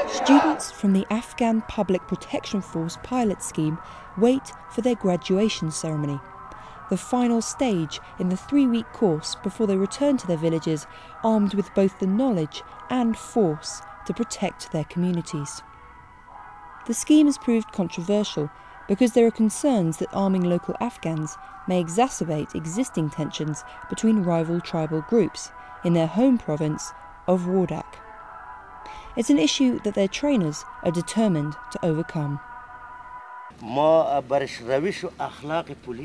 Students from the Afghan Public Protection Force pilot scheme wait for their graduation ceremony, the final stage in the 3-week course before they return to their villages armed with both the knowledge and force to protect their communities. The scheme has proved controversial because there are concerns that arming local Afghans may exacerbate existing tensions between rival tribal groups in their home province of Wardak. It's an issue that their trainers are determined to overcome.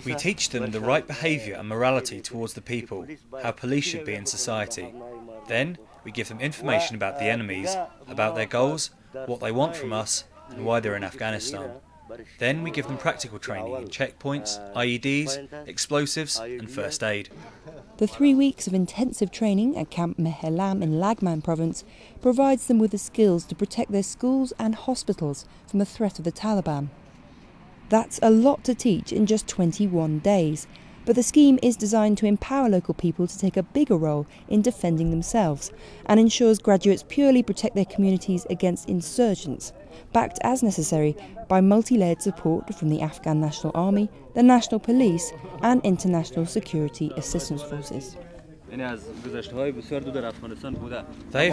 We teach them the right behaviour and morality towards the people, how police should be in society. Then we give them information about the enemies, about their goals, what they want from us and why they're in Afghanistan. Then we give them practical training in checkpoints, IEDs, explosives and first aid. The 3 weeks of intensive training at Camp McKiernan in Lagman province provides them with the skills to protect their schools and hospitals from the threat of the Taliban. That's a lot to teach in just 21 days, but the scheme is designed to empower local people to take a bigger role in defending themselves and ensures graduates purely protect their communities against insurgents, backed as necessary by multi-layered support from the Afghan National Army, the National Police and International Security Assistance Forces. They are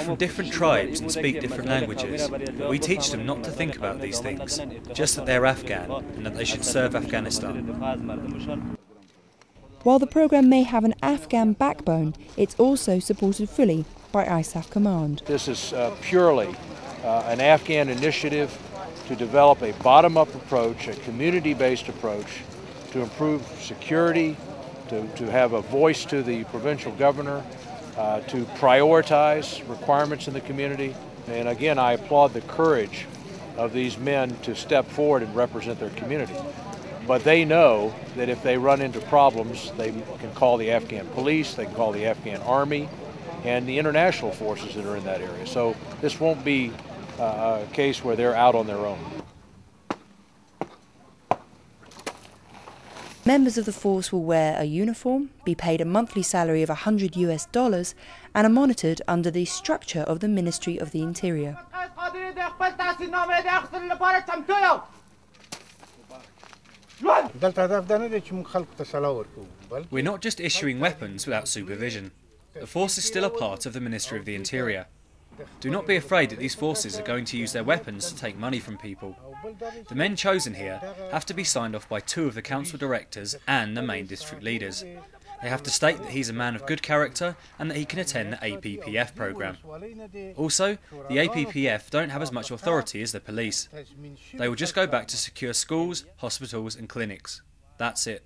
from different tribes and speak different languages, but we teach them not to think about these things, just that they're Afghan and that they should serve Afghanistan. While the programme may have an Afghan backbone, it's also supported fully by ISAF Command. This is purely an Afghan initiative to develop a bottom-up approach, a community-based approach to improve security, to have a voice to the provincial governor, to prioritize requirements in the community. And again, I applaud the courage of these men to step forward and represent their community. But they know that if they run into problems, they can call the Afghan police, they can call the Afghan army, and the international forces that are in that area. So this won't be a case where they're out on their own. Members of the force will wear a uniform, be paid a monthly salary of $100 and are monitored under the structure of the Ministry of the Interior. We're not just issuing weapons without supervision. The force is still a part of the Ministry of the Interior. Do not be afraid that these forces are going to use their weapons to take money from people. The men chosen here have to be signed off by 2 of the council directors and the main district leaders. They have to state that he's a man of good character and that he can attend the APPF programme. Also, the APPF don't have as much authority as the police. They will just go back to secure schools, hospitals and clinics. That's it.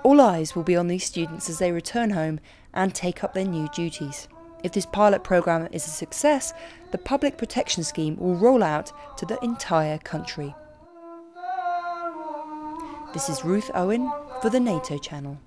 All eyes will be on these students as they return home and take up their new duties. If this pilot programme is a success, the Public Protection Scheme will roll out to the entire country. This is Ruth Owen for the NATO channel.